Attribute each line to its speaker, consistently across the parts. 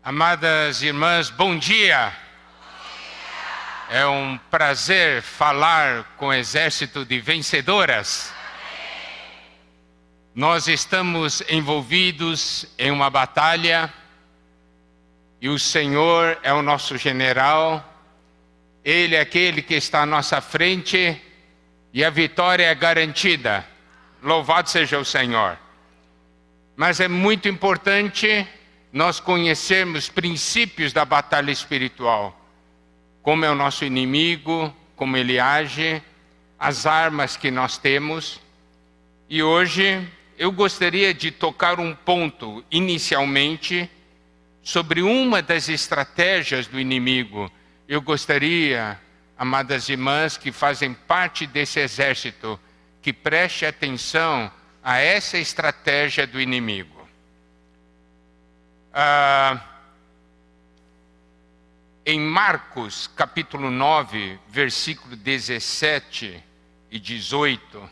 Speaker 1: Amadas irmãs, bom dia. É um prazer falar com o exército de vencedoras. Nós estamos envolvidos em uma batalha e o Senhor é o nosso general. Ele é aquele que está à nossa frente e a vitória é garantida. Louvado seja o Senhor. Mas é muito importante nós conhecermos princípios da batalha espiritual. Como é o nosso inimigo, como ele age, as armas que nós temos. E hoje eu gostaria de tocar um ponto, inicialmente, sobre uma das estratégias do inimigo. Eu gostaria, amadas irmãs, que fazem parte desse exército, que preste atenção a essa estratégia do inimigo. Em Marcos, capítulo 9, versículo 17 e 18,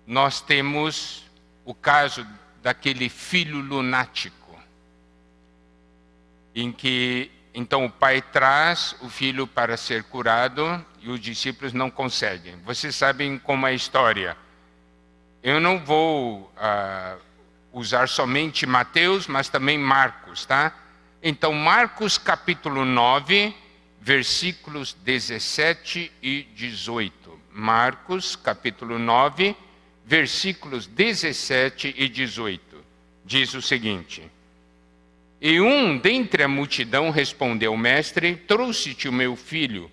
Speaker 1: nós temos o caso daquele filho lunático, em que então o pai traz o filho para ser curado e os discípulos não conseguem. Vocês sabem como é a história. Eu não vou usar somente Mateus, mas também Marcos, tá? Então, Marcos capítulo 9, versículos 17 e 18. Marcos capítulo 9, versículos 17 e 18. Diz o seguinte: E um dentre a multidão respondeu: Mestre, trouxe-te o meu filho,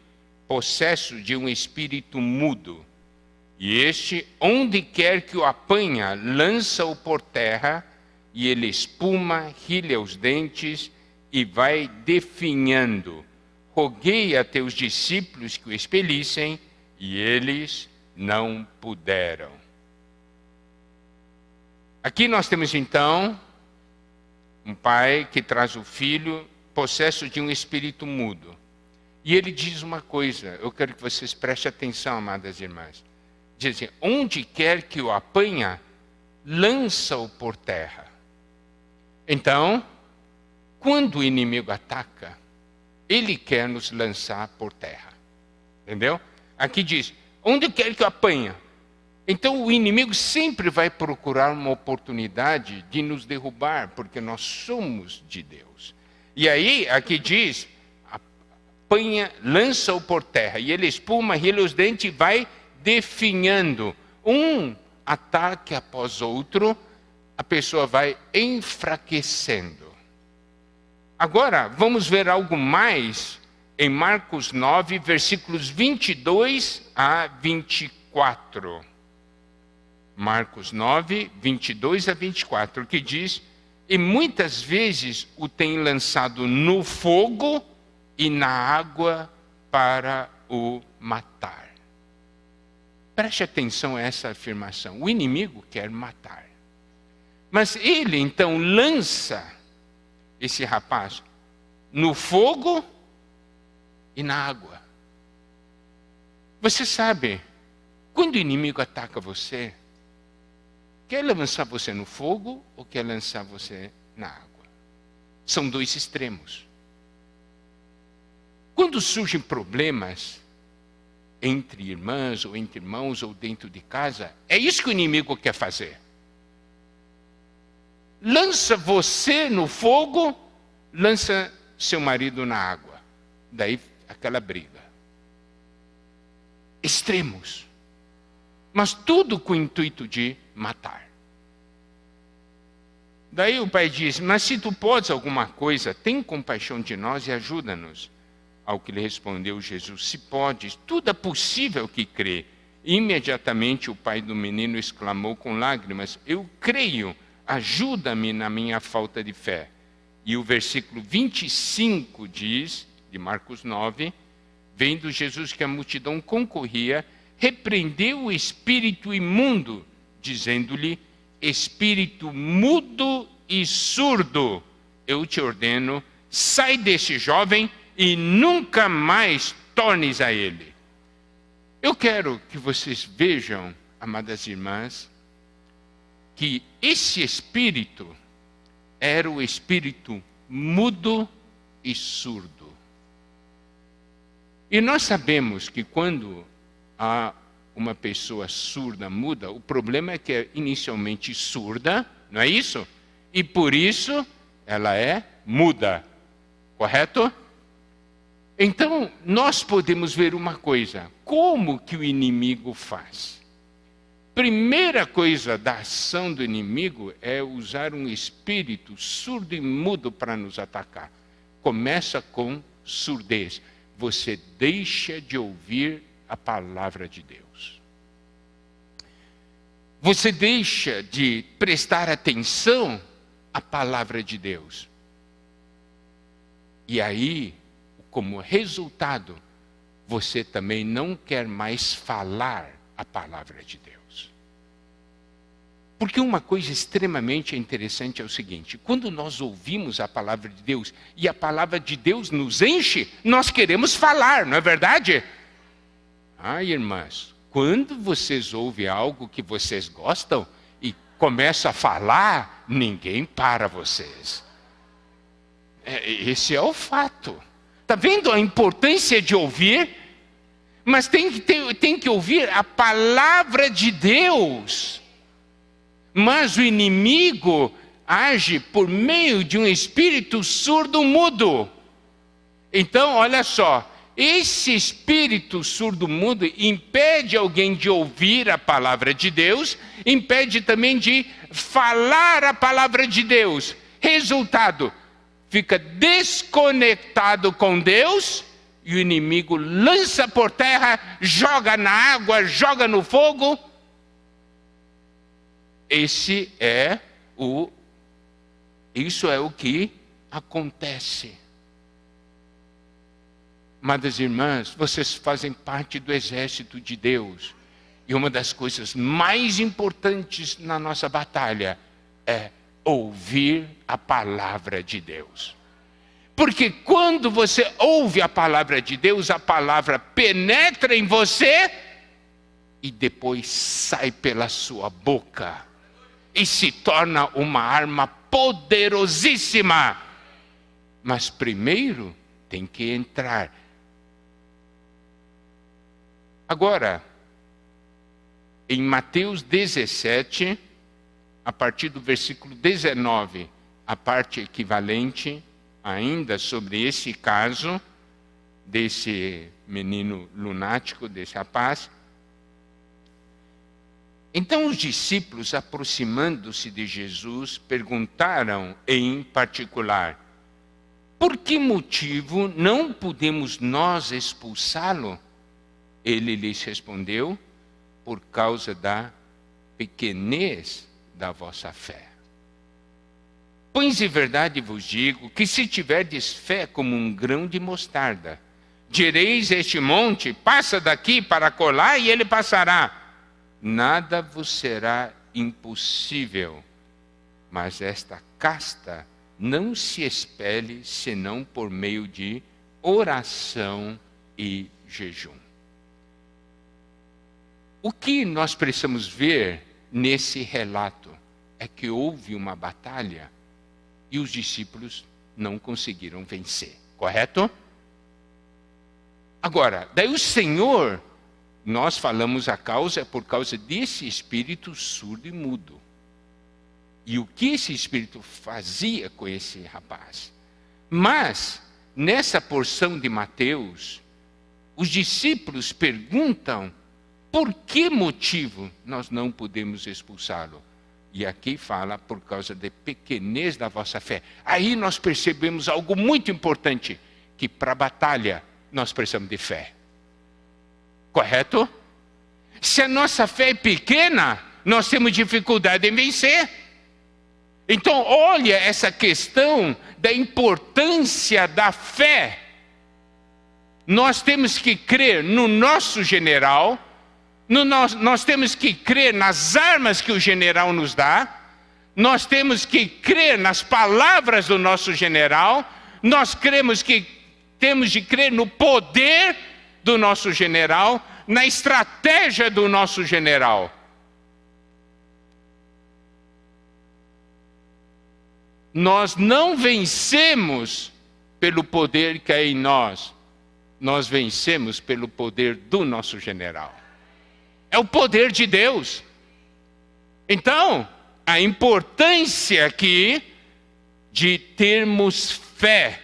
Speaker 1: possesso de um espírito mudo. E este, onde quer que o apanha, lança-o por terra, e ele espuma, rilha os dentes e vai definhando. Roguei a teus discípulos que o expelissem, e eles não puderam. Aqui nós temos então um pai que traz o filho possesso de um espírito mudo. E ele diz uma coisa, eu quero que vocês prestem atenção, amadas irmãs. Diz assim: onde quer que o apanha, lança-o por terra. Então, quando o inimigo ataca, ele quer nos lançar por terra. Entendeu? Aqui diz: onde quer que o apanha. Então o inimigo sempre vai procurar uma oportunidade de nos derrubar, porque nós somos de Deus. E aí, aqui diz: apanha, lança-o por terra. E ele espuma, rilha os dentes e vai definhando. Um ataque após outro, a pessoa vai enfraquecendo. Agora, vamos ver algo mais em Marcos 9, versículos 22 a 24. Marcos 9, 22 a 24, que diz: E muitas vezes o tem lançado no fogo e na água para o matar. Preste atenção a essa afirmação. O inimigo quer matar. Mas ele então lança esse rapaz no fogo e na água. Você sabe, quando o inimigo ataca você, quer lançar você no fogo ou quer lançar você na água? São dois extremos. Quando surgem problemas entre irmãs ou entre irmãos ou dentro de casa, é isso que o inimigo quer fazer. Lança você no fogo, lança seu marido na água. Daí aquela briga. Extremos. Mas tudo com o intuito de matar. Daí o pai diz: mas se tu podes alguma coisa, tem compaixão de nós e ajuda-nos. Ao que lhe respondeu Jesus: se podes, tudo é possível que crê. Imediatamente o pai do menino exclamou com lágrimas: eu creio, ajuda-me na minha falta de fé. E o versículo 25 diz, de Marcos 9, vendo Jesus que a multidão concorria, repreendeu o espírito imundo, dizendo-lhe: espírito mudo e surdo, eu te ordeno, sai desse jovem e nunca mais tornes a ele. Eu quero que vocês vejam, amadas irmãs, que esse espírito era o espírito mudo e surdo. E nós sabemos que quando há uma pessoa surda, muda, o problema é que é inicialmente surda, não é isso? E por isso ela é muda, correto? Então, nós podemos ver uma coisa, como que o inimigo faz? Primeira coisa da ação do inimigo é usar um espírito surdo e mudo para nos atacar. Começa com surdez. Você deixa de ouvir a palavra de Deus. Você deixa de prestar atenção à palavra de Deus. E aí, como resultado, você também não quer mais falar a palavra de Deus. Porque uma coisa extremamente interessante é o seguinte: quando nós ouvimos a palavra de Deus e a palavra de Deus nos enche, nós queremos falar, não é verdade? Irmãs, quando vocês ouvem algo que vocês gostam e começam a falar, ninguém para vocês. Esse é o fato. Está vendo a importância de ouvir? Mas tem que ouvir a palavra de Deus. Mas o inimigo age por meio de um espírito surdo-mudo. Então, olha só, esse espírito surdo-mudo impede alguém de ouvir a palavra de Deus, impede também de falar a palavra de Deus. Resultado, fica desconectado com Deus e o inimigo lança por terra, joga na água, joga no fogo. Isso é o que acontece. Amadas irmãs, vocês fazem parte do exército de Deus. E uma das coisas mais importantes na nossa batalha é ouvir a palavra de Deus. Porque quando você ouve a palavra de Deus, a palavra penetra em você e depois sai pela sua boca. E se torna uma arma poderosíssima. Mas primeiro tem que entrar. Agora, em Mateus 17, a partir do versículo 19, a parte equivalente ainda sobre esse caso, desse menino lunático, desse rapaz. Então os discípulos, aproximando-se de Jesus, perguntaram em particular: por que motivo não podemos nós expulsá-lo? Ele lhes respondeu: por causa da pequenez da vossa fé. Pois em verdade vos digo que se tiverdes fé como um grão de mostarda, direis a este monte: passa daqui para acolá, e ele passará. Nada vos será impossível. Mas esta casta não se expele senão por meio de oração e jejum. O que nós precisamos ver nesse relato é que houve uma batalha e os discípulos não conseguiram vencer, correto? Agora, daí o Senhor, nós falamos a causa é por causa desse espírito surdo e mudo. E o que esse espírito fazia com esse rapaz? Mas, nessa porção de Mateus, os discípulos perguntam: por que motivo nós não podemos expulsá-lo? E aqui fala: por causa da pequenez da vossa fé. Aí nós percebemos algo muito importante, que para a batalha nós precisamos de fé. Correto? Se a nossa fé é pequena, nós temos dificuldade em vencer. Então, olha essa questão da importância da fé. Nós temos que crer no nosso general, nós temos que crer nas armas que o general nos dá, nós temos que crer nas palavras do nosso general, nós temos de crer no poder do nosso general, na estratégia do nosso general. nós não vencemos pelo poder que é em nós. Nós vencemos pelo poder do nosso general. É o poder de Deus. Então, a importância aqui de termos fé.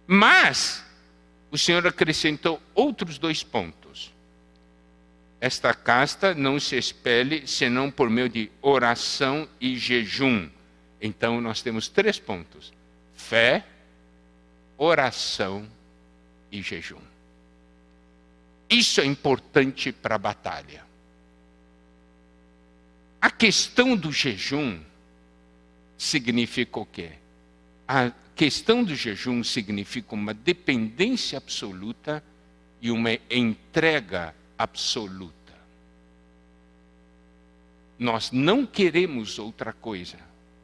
Speaker 1: Mas, o Senhor acrescentou outros 2 pontos. Esta casta não se expele senão por meio de oração e jejum. Então, nós temos 3 pontos. Fé, oração e jejum. Isso é importante para a batalha. A questão do jejum significa o quê? A questão do jejum significa uma dependência absoluta e uma entrega absoluta. Nós não queremos outra coisa,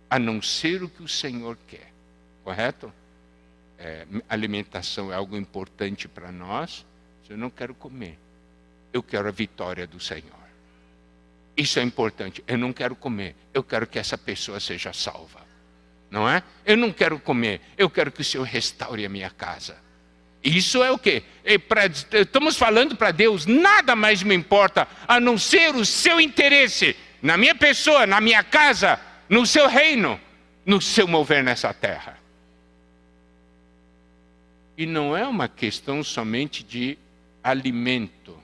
Speaker 1: a não ser o que o Senhor quer. Correto? Alimentação é algo importante para nós. Eu não quero comer. Eu quero a vitória do Senhor. Isso é importante. Eu não quero comer. Eu quero que essa pessoa seja salva. Não é? Eu não quero comer. Eu quero que o Senhor restaure a minha casa. Isso é o quê? Estamos falando para Deus, nada mais me importa a não ser o seu interesse na minha pessoa, na minha casa, no seu reino, no seu mover nessa terra. E não é uma questão somente de alimento.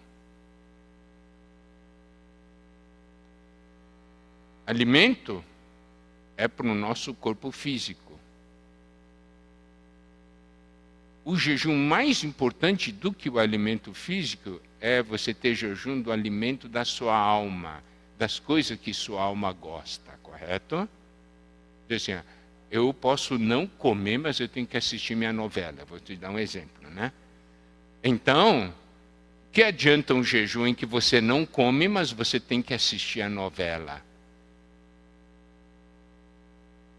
Speaker 1: Alimento é para o nosso corpo físico. O jejum mais importante do que o alimento físico é você ter jejum do alimento da sua alma, das coisas que sua alma gosta, correto? Diz assim, eu posso não comer, mas eu tenho que assistir minha novela. Vou te dar um exemplo, né? Então, que adianta um jejum em que você não come, mas você tem que assistir a novela?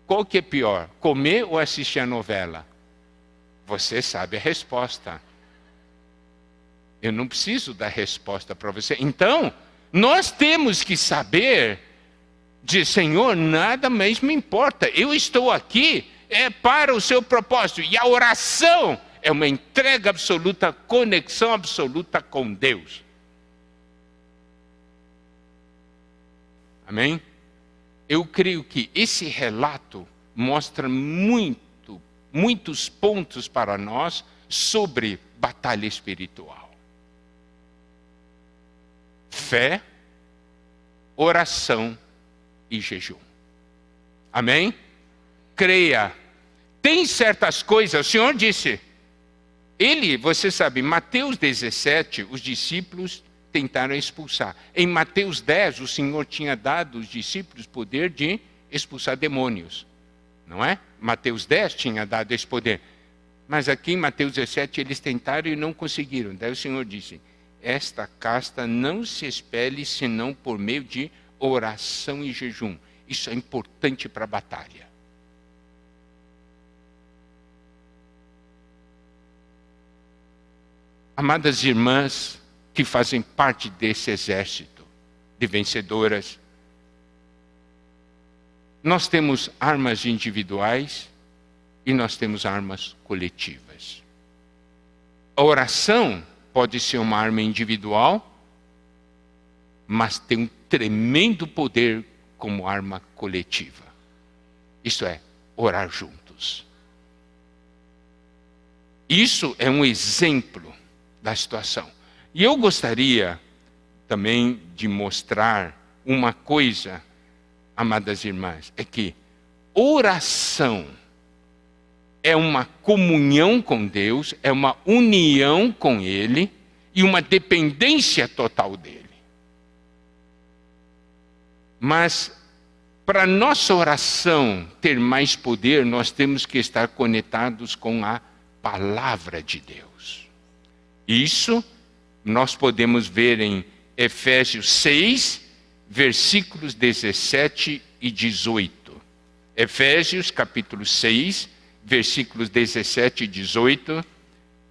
Speaker 1: Qual que é pior, comer ou assistir a novela? Você sabe a resposta. Eu não preciso dar resposta para você. Então, nós temos que saber, dizer, Senhor, nada mais me importa. Eu estou aqui para o seu propósito. E a oração é uma entrega absoluta, conexão absoluta com Deus. Amém? Eu creio que esse relato mostra muitos pontos para nós sobre batalha espiritual. Fé, oração e jejum. Amém? Creia. Tem certas coisas, o Senhor disse, você sabe, Mateus 17, os discípulos tentaram expulsar. Em Mateus 10, o Senhor tinha dado aos discípulos poder de expulsar demônios. Não é? Mateus 10 tinha dado esse poder. Mas aqui em Mateus 17 eles tentaram e não conseguiram. Daí o Senhor disse, esta casta não se expele senão por meio de oração e jejum. Isso é importante para a batalha. Amadas irmãs que fazem parte desse exército de vencedoras, nós temos armas individuais e nós temos armas coletivas. A oração pode ser uma arma individual, mas tem um tremendo poder como arma coletiva. Isto é, orar juntos. Isso é um exemplo da situação. E eu gostaria também de mostrar uma coisa, amadas irmãs, é que oração é uma comunhão com Deus, é uma união com Ele e uma dependência total dEle. Mas para nossa oração ter mais poder, nós temos que estar conectados com a palavra de Deus. Isso nós podemos ver em Efésios 6, versículos 17 e 18. Efésios capítulo 6, versículos 17 e 18,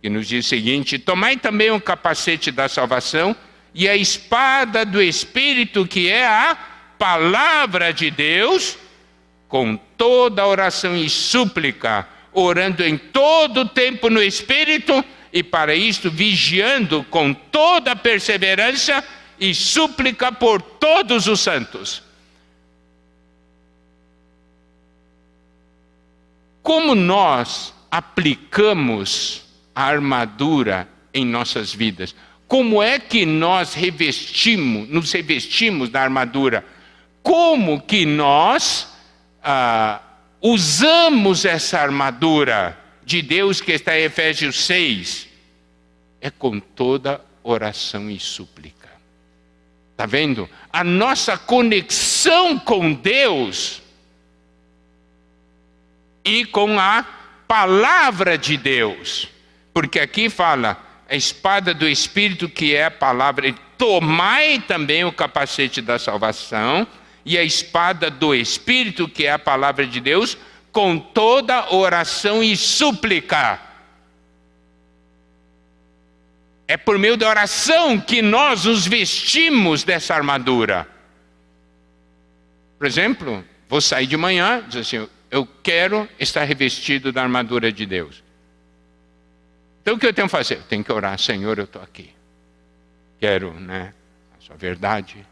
Speaker 1: que nos diz o seguinte: tomai também o capacete da salvação e a espada do Espírito, que é a palavra de Deus, com toda oração e súplica, orando em todo o tempo no Espírito, e para isto vigiando com toda perseverança e súplica por todos os santos. Como nós aplicamos a armadura em nossas vidas? Como é que nós nos revestimos da armadura? Como que nós usamos essa armadura de Deus que está em Efésios 6? É com toda oração e súplica. Está vendo? A nossa conexão com Deus e com a palavra de Deus. Porque aqui fala a espada do Espírito, que é a palavra. Tomai também o capacete da salvação e a espada do Espírito, que é a palavra de Deus, com toda oração e súplica. É por meio da oração que nós nos vestimos dessa armadura. Por exemplo, vou sair de manhã e dizer assim: eu quero estar revestido da armadura de Deus. Então o que eu tenho que fazer? Eu tenho que orar: Senhor, eu estou aqui. Quero, a sua verdade,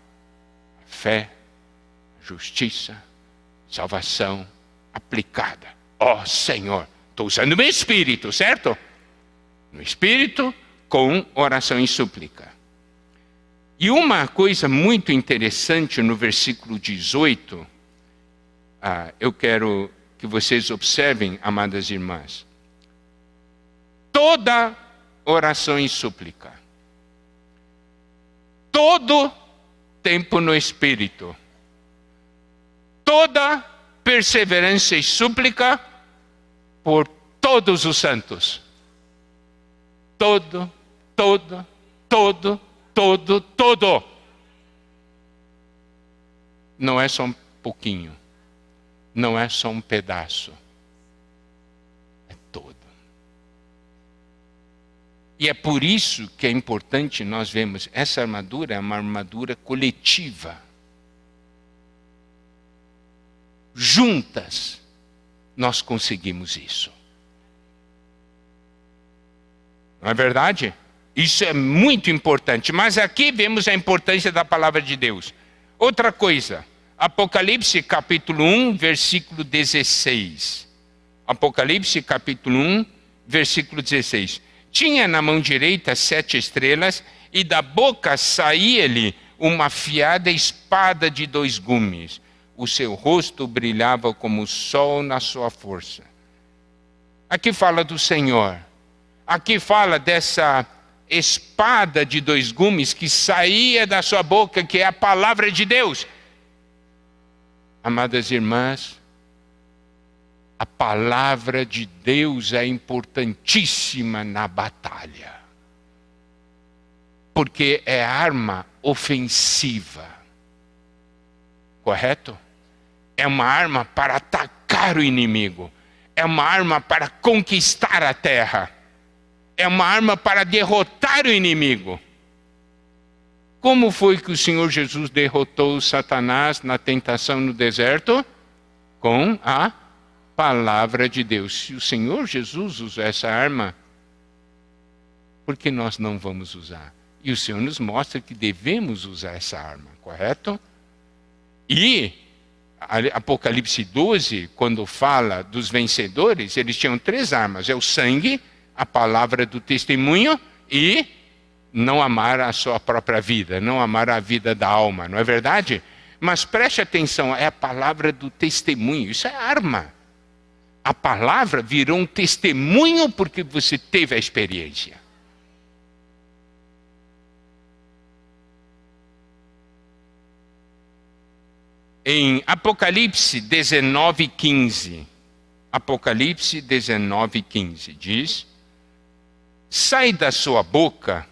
Speaker 1: a fé, a justiça, salvação aplicada. Ó Senhor, estou usando o meu espírito, certo? No espírito, com oração e súplica. E uma coisa muito interessante no versículo 18, eu quero que vocês observem, amadas irmãs. Toda oração e súplica, todo tempo no Espírito, toda perseverança e súplica por todos os santos. Todo. Não é só um pouquinho. Não é só um pedaço. É todo. E é por isso que é importante nós vermos, essa armadura é uma armadura coletiva. Juntas, nós conseguimos isso. Não é verdade? Isso é muito importante. Mas aqui vemos a importância da palavra de Deus. Outra coisa, Apocalipse capítulo 1, versículo 16. Apocalipse capítulo 1, versículo 16. Tinha na mão direita 7 estrelas, e da boca saía-lhe uma afiada espada de 2 gumes. O seu rosto brilhava como o sol na sua força. Aqui fala do Senhor. Aqui fala dessa espada de 2 gumes que saía da sua boca, que é a palavra de Deus. Amadas irmãs, a palavra de Deus é importantíssima na batalha. Porque é arma ofensiva. Correto? É uma arma para atacar o inimigo. É uma arma para conquistar a terra. É uma arma para derrotar o inimigo. Como foi que o Senhor Jesus derrotou Satanás na tentação no deserto? Com a palavra de Deus. Se o Senhor Jesus usou essa arma, por que nós não vamos usar? E o Senhor nos mostra que devemos usar essa arma, correto? E Apocalipse 12, quando fala dos vencedores, eles tinham 3 armas. É o sangue, a palavra do testemunho e não amar a sua própria vida, não amar a vida da alma, não é verdade? Mas preste atenção, é a palavra do testemunho, isso é arma. A palavra virou um testemunho porque você teve a experiência. Em Apocalipse 19:15, Apocalipse 19:15 diz: sai da sua boca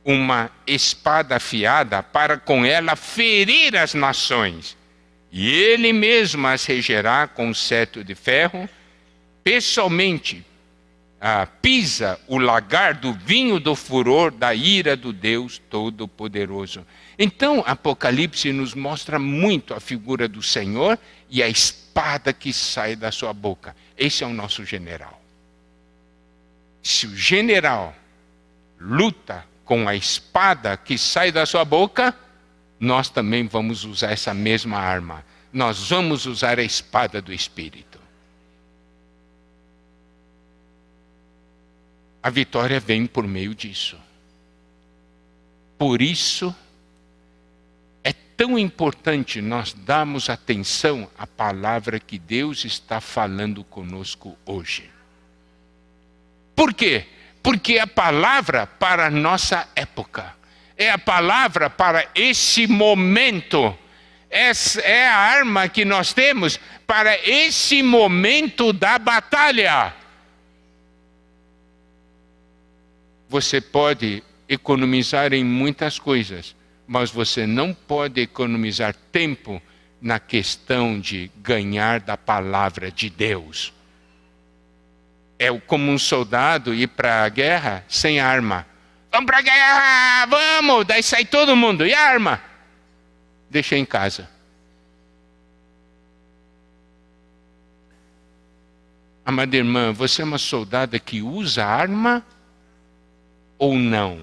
Speaker 1: uma espada afiada para com ela ferir as nações, e ele mesmo as regerá com um cetro de ferro. Pessoalmente pisa o lagar do vinho do furor da ira do Deus Todo-Poderoso. Então, Apocalipse nos mostra muito a figura do Senhor e a espada espada que sai da sua boca. Esse é o nosso general. Se o general luta com a espada que sai da sua boca, nós também vamos usar essa mesma arma. Nós vamos usar a espada do Espírito. A vitória vem por meio disso. Por isso, é tão importante nós darmos atenção à palavra que Deus está falando conosco hoje. Por quê? Porque é a palavra para a nossa época. É a palavra para esse momento. Essa é a arma que nós temos para esse momento da batalha. Você pode economizar em muitas coisas, mas você não pode economizar tempo na questão de ganhar da palavra de Deus. É como um soldado ir para a guerra sem arma. Vamos para a guerra, vamos! Daí sai todo mundo. E a arma? Deixa em casa. Amada irmã, você é uma soldada que usa arma ou não?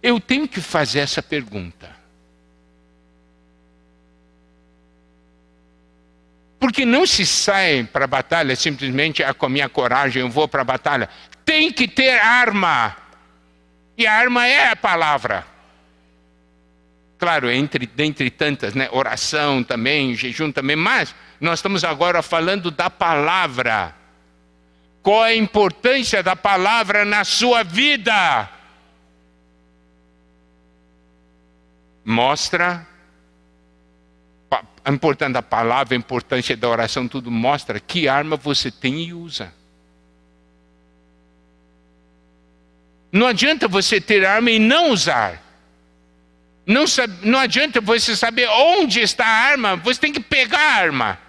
Speaker 1: Eu tenho que fazer essa pergunta. Porque não se sai para a batalha simplesmente com a minha coragem, eu vou para a batalha. Tem que ter arma. E a arma é a palavra. Claro, dentre tantas, né? Oração também, jejum também, mas nós estamos agora falando da palavra. Qual é a importância da palavra na sua vida? Mostra a importância da palavra, a importância da oração, tudo mostra que arma você tem e usa. Não adianta você ter arma e não usar. Não adianta você saber onde está a arma, você tem que pegar a arma.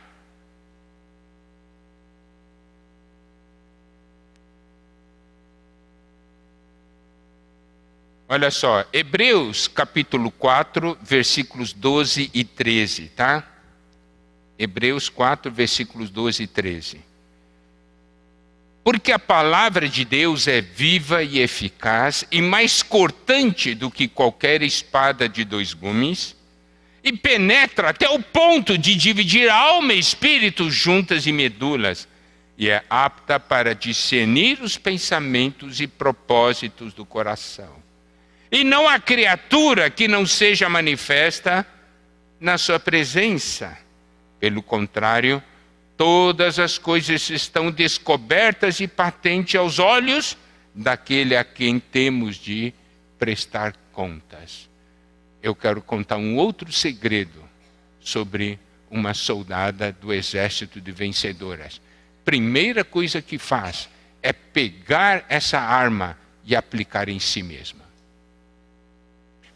Speaker 1: Olha só, Hebreus capítulo 4, versículos 12 e 13, tá? Hebreus 4, versículos 12 e 13. Porque a palavra de Deus é viva e eficaz e mais cortante do que qualquer espada de dois gumes, e penetra até o ponto de dividir alma e espírito, juntas e medulas, e é apta para discernir os pensamentos e propósitos do coração. E não há criatura que não seja manifesta na sua presença. Pelo contrário, todas as coisas estão descobertas e patentes aos olhos daquele a quem temos de prestar contas. Eu quero contar um outro segredo sobre uma soldada do exército de vencedoras. Primeira coisa que faz é pegar essa arma e aplicar em si mesma.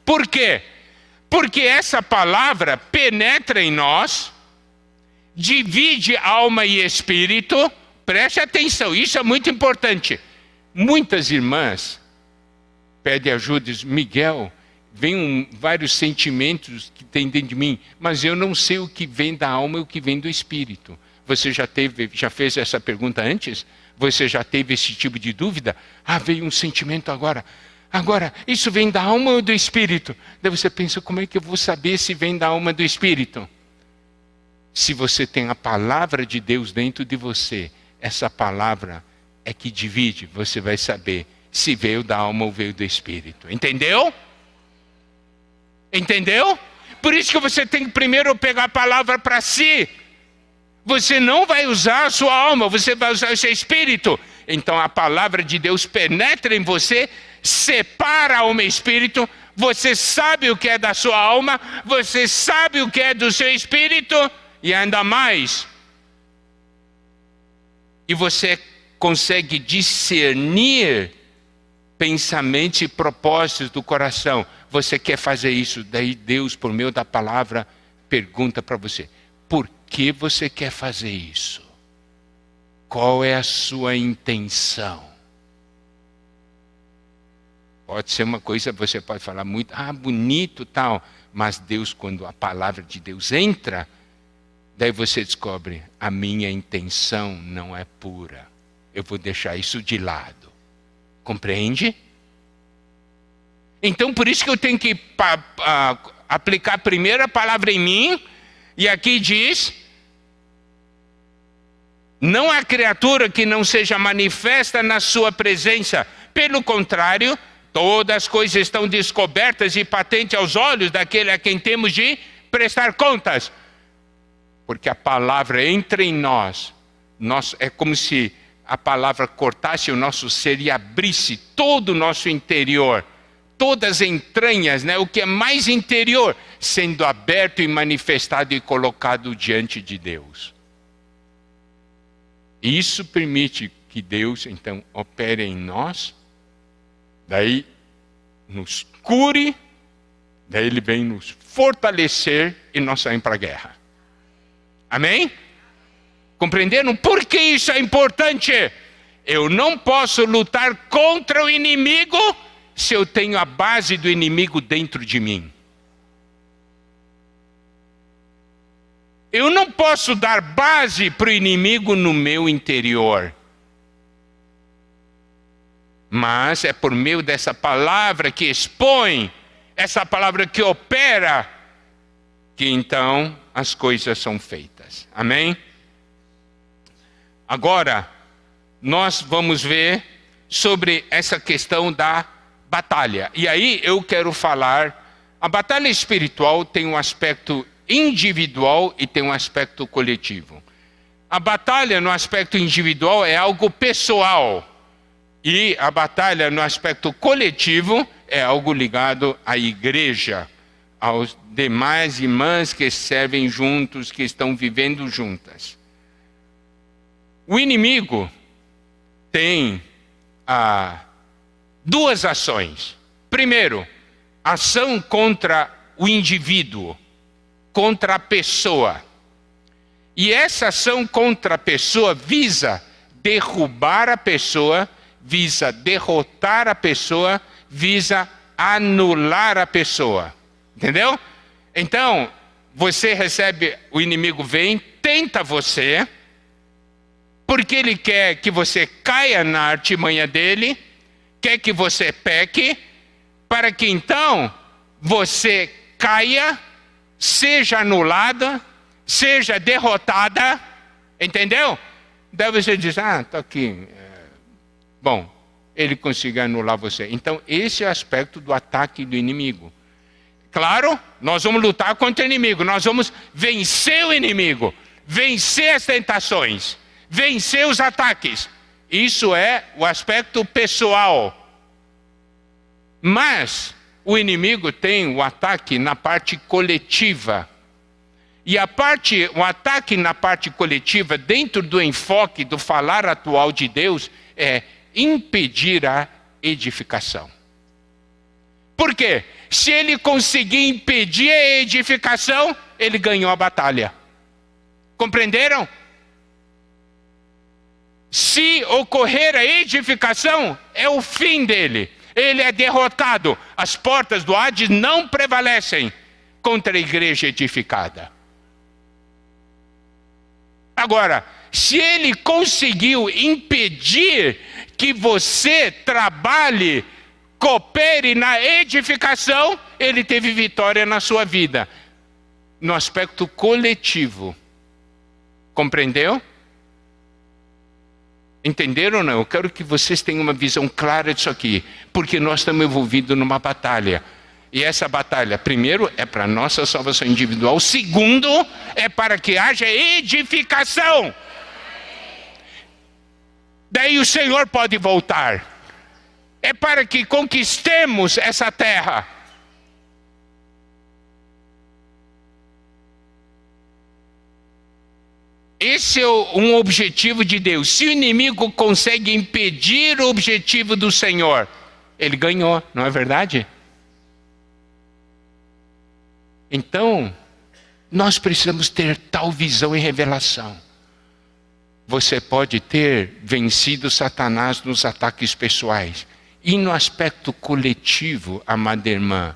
Speaker 1: Por quê? Porque essa palavra penetra em nós, divide alma e espírito. Preste atenção, isso é muito importante. Muitas irmãs pedem ajuda, dizem, Miguel, vem vários sentimentos que tem dentro de mim, mas eu não sei o que vem da alma e o que vem do espírito. Você já fez essa pergunta antes? Você já teve esse tipo de dúvida? Veio um sentimento agora. Agora, isso vem da alma ou do espírito? Daí você pensa, como é que eu vou saber se vem da alma ou do espírito? Se você tem a palavra de Deus dentro de você, essa palavra é que divide, você vai saber se veio da alma ou veio do espírito. Entendeu? Entendeu? Por isso que você tem que primeiro pegar a palavra para si. Você não vai usar a sua alma, você vai usar o seu espírito. Então a palavra de Deus penetra em você, separa alma e espírito, você sabe o que é da sua alma, você sabe o que é do seu espírito, e ainda mais, e você consegue discernir pensamentos e propósitos do coração. Você quer fazer isso, daí Deus, por meio da palavra, pergunta para você, por que você quer fazer isso? Qual é a sua intenção? Pode ser uma coisa, você pode falar muito, bonito tal, mas Deus, quando a palavra de Deus entra Daí você descobre, a minha intenção não é pura. Eu vou deixar isso de lado. Compreende? Então, por isso que eu tenho que aplicar primeiro a palavra em mim. E aqui diz, não há criatura que não seja manifesta na sua presença. Pelo contrário, todas as coisas estão descobertas e patentes aos olhos daquele a quem temos de prestar contas. Porque a palavra entra em nós, é como se a palavra cortasse o nosso ser e abrisse todo o nosso interior, todas as entranhas, o que é mais interior, sendo aberto e manifestado e colocado diante de Deus. Isso permite que Deus, então, opere em nós, daí nos cure, daí Ele vem nos fortalecer e nós saímos para a guerra. Amém? Compreenderam? Por que isso é importante? Eu não posso lutar contra o inimigo se eu tenho a base do inimigo dentro de mim. Eu não posso dar base para o inimigo no meu interior. Mas é por meio dessa palavra que expõe, essa palavra que opera, que então as coisas são feitas. Amém? Agora, nós vamos ver sobre essa questão da batalha. E aí eu quero falar, a batalha espiritual tem um aspecto individual e tem um aspecto coletivo. A batalha no aspecto individual é algo pessoal. E a batalha no aspecto coletivo é algo ligado à igreja, aos demais irmãs que servem juntos, que estão vivendo juntas. O inimigo tem duas ações. Primeiro, ação contra o indivíduo, contra a pessoa. E essa ação contra a pessoa visa derrubar a pessoa, visa derrotar a pessoa, visa anular a pessoa. Entendeu? Então, você recebe, o inimigo vem, tenta você, porque ele quer que você caia na artimanha dele, quer que você peque, para que então você caia, seja anulada, seja derrotada, entendeu? Daí você diz, está aqui. Bom, ele conseguiu anular você. Então, esse é o aspecto do ataque do inimigo. Claro, nós vamos lutar contra o inimigo, nós vamos vencer o inimigo, vencer as tentações, vencer os ataques. Isso é o aspecto pessoal. Mas o inimigo tem o ataque na parte coletiva. E o ataque na parte coletiva, dentro do enfoque do falar atual de Deus, é impedir a edificação. Por quê? Se ele conseguir impedir a edificação, ele ganhou a batalha. Compreenderam? Se ocorrer a edificação, é o fim dele. Ele é derrotado. As portas do Hades não prevalecem contra a igreja edificada. Agora, se ele conseguiu impedir que você trabalhe, coopere na edificação, ele teve vitória na sua vida. No aspecto coletivo. Compreendeu? Entenderam ou não? Eu quero que vocês tenham uma visão clara disso aqui. Porque nós estamos envolvidos numa batalha. E essa batalha, primeiro, é para a nossa salvação individual. Segundo, é para que haja edificação. Daí o Senhor pode voltar. É para que conquistemos essa terra. Esse é um objetivo de Deus. Se o inimigo consegue impedir o objetivo do Senhor, ele ganhou, não é verdade? Então, nós precisamos ter tal visão e revelação. Você pode ter vencido Satanás nos ataques pessoais. E no aspecto coletivo, amada irmã,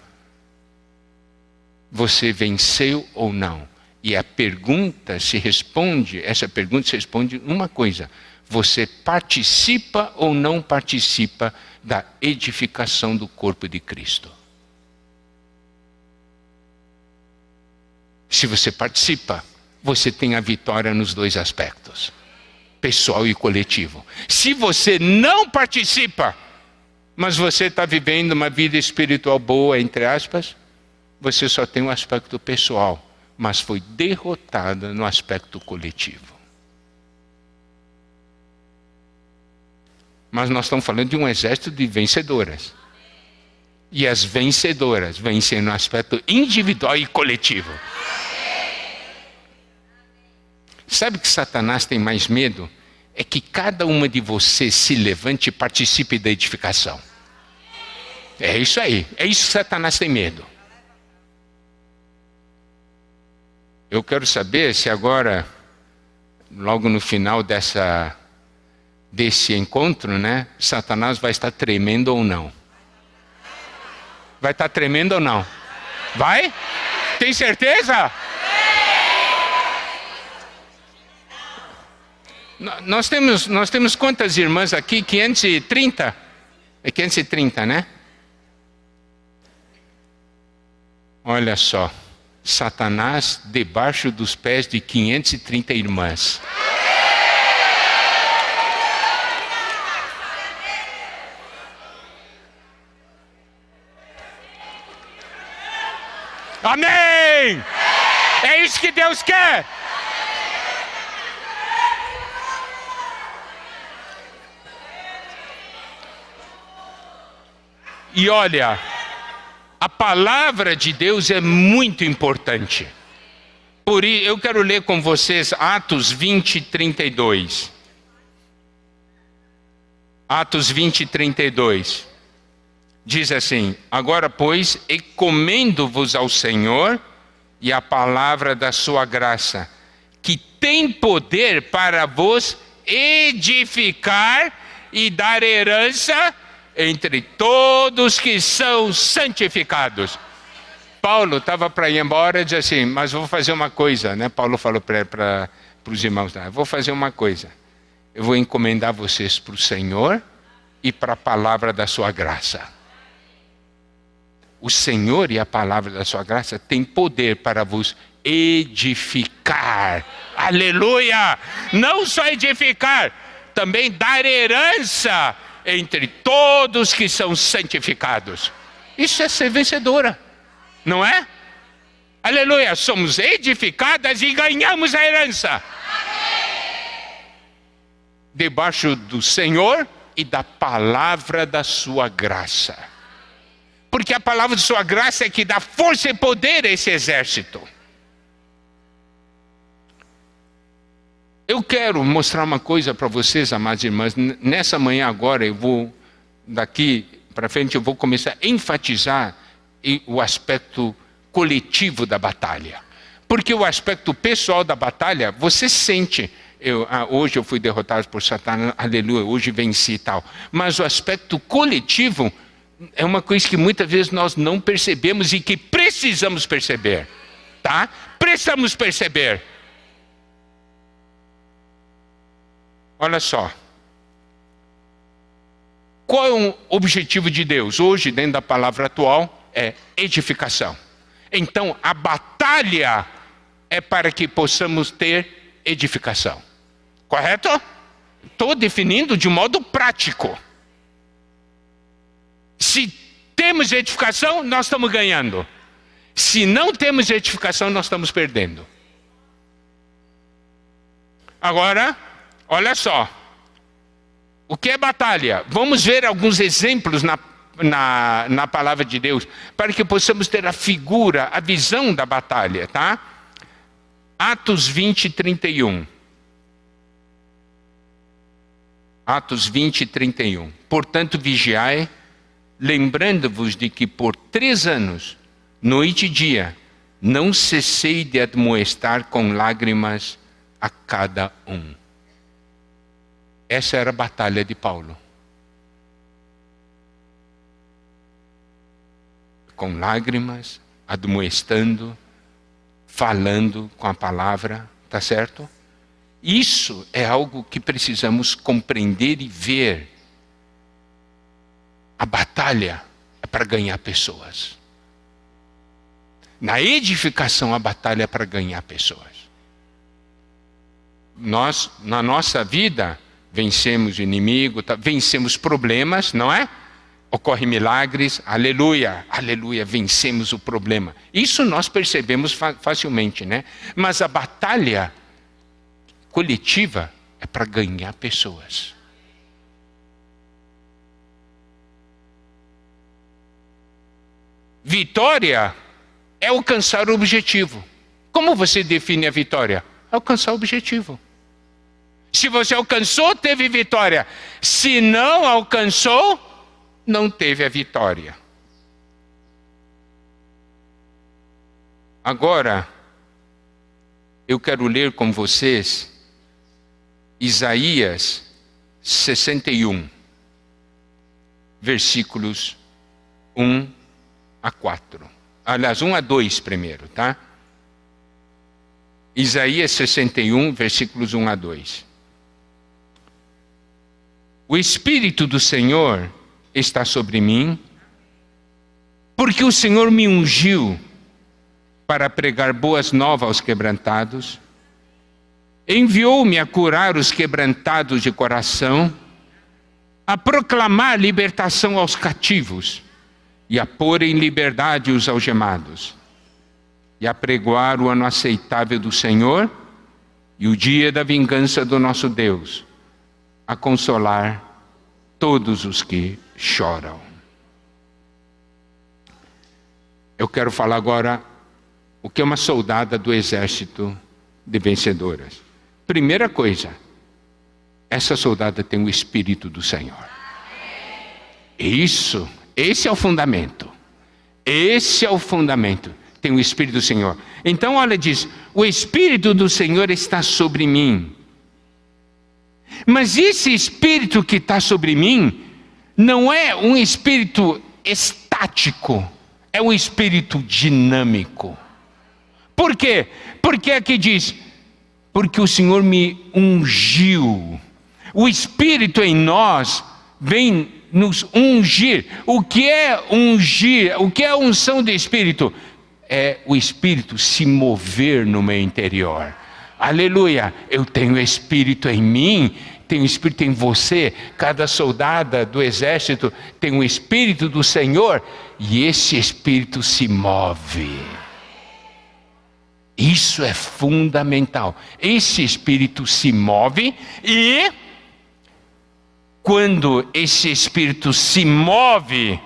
Speaker 1: você venceu ou não? E a pergunta se responde, essa pergunta se responde uma coisa: você participa ou não participa da edificação do corpo de Cristo? Se você participa, você tem a vitória nos dois aspectos, pessoal e coletivo. Se você não participa, mas você está vivendo uma vida espiritual boa, entre aspas, você só tem um aspecto pessoal, mas foi derrotada no aspecto coletivo. Mas nós estamos falando de um exército de vencedoras. E as vencedoras vencem no aspecto individual e coletivo. Sabe que Satanás tem mais medo? É que cada uma de vocês se levante e participe da edificação. É isso aí. É isso que Satanás tem medo. Eu quero saber se agora, logo no final desse encontro, né, Satanás vai estar tremendo ou não. Vai estar tremendo ou não? Vai? Tem certeza? Nós temos quantas irmãs aqui? 530? É 530, né? Olha só. Satanás debaixo dos pés de 530 irmãs. Amém! É isso que Deus quer! E olha, a palavra de Deus é muito importante. Por isso, eu quero ler com vocês Atos 20, 32. Atos 20, 32. Diz assim: agora, pois, encomendo-vos ao Senhor e à palavra da sua graça, que tem poder para vos edificar e dar herança entre todos que são santificados. Paulo estava para ir embora e disse assim: mas vou fazer uma coisa, né? Paulo falou para os irmãos: vou fazer uma coisa, eu vou encomendar vocês para o Senhor e para a palavra da sua graça. O Senhor e a palavra da sua graça têm poder para vos edificar. Aleluia! Não só edificar, também dar herança entre todos que são santificados. Isso é ser vencedora, não é? Aleluia! Somos edificadas e ganhamos a herança. Debaixo do Senhor e da palavra da sua graça. Porque a palavra de sua graça é que dá força e poder a esse exército. Eu quero mostrar uma coisa para vocês, amadas irmãs. Nessa manhã agora, daqui para frente, eu vou começar a enfatizar o aspecto coletivo da batalha. Porque o aspecto pessoal da batalha, você sente. Hoje eu fui derrotado por Satanás, aleluia, hoje venci e tal. Mas o aspecto coletivo é uma coisa que muitas vezes nós não percebemos e que precisamos perceber. Tá? Precisamos perceber. Olha só. Qual é o objetivo de Deus? Hoje, dentro da palavra atual, é edificação. Então, a batalha é para que possamos ter edificação. Correto? Estou definindo de modo prático. Se temos edificação, nós estamos ganhando. Se não temos edificação, nós estamos perdendo. Agora, olha só. O que é batalha? Vamos ver alguns exemplos na palavra de Deus, para que possamos ter a figura, a visão da batalha, tá? Atos 20, 31. Atos 20, 31. Portanto, vigiai, lembrando-vos de que por 3 anos, noite e dia, não cessei de admoestar com lágrimas a cada um. Essa era a batalha de Paulo. Com lágrimas, admoestando, falando com a palavra, tá certo? Isso é algo que precisamos compreender e ver. A batalha é para ganhar pessoas. Na edificação, a batalha é para ganhar pessoas. Nós, na nossa vida, vencemos o inimigo, vencemos problemas, não é? Ocorrem milagres, aleluia, aleluia, vencemos o problema. Isso nós percebemos facilmente, né? Mas a batalha coletiva é para ganhar pessoas. Vitória é alcançar o objetivo. Como você define a vitória? Alcançar o objetivo. Se você alcançou, teve vitória. Se não alcançou, não teve a vitória. Agora, eu quero ler com vocês Isaías 61, versículos 1 a 4. Aliás, 1 a 2 primeiro, tá? Isaías 61, versículos 1 a 2. O Espírito do Senhor está sobre mim, porque o Senhor me ungiu para pregar boas novas aos quebrantados, enviou-me a curar os quebrantados de coração, a proclamar libertação aos cativos e a pôr em liberdade os algemados, e a pregoar o ano aceitável do Senhor e o dia da vingança do nosso Deus, a consolar todos os que choram. Eu quero falar agora o que é uma soldada do exército de vencedoras. Primeira coisa, essa soldada tem o Espírito do Senhor. Isso, esse é o fundamento. Esse é o fundamento. Tem o Espírito do Senhor. Então, olha, diz: o Espírito do Senhor está sobre mim. Mas esse Espírito que está sobre mim não é um Espírito estático, é um Espírito dinâmico. Por quê? Porque aqui diz: porque o Senhor me ungiu. O Espírito em nós vem nos ungir. O que é ungir? O que é a unção do Espírito? É o Espírito se mover no meu interior. Aleluia, eu tenho Espírito em mim, tenho Espírito em você. Cada soldada do exército tem o Espírito do Senhor e esse Espírito se move. Isso é fundamental. Esse Espírito se move e quando esse Espírito se move,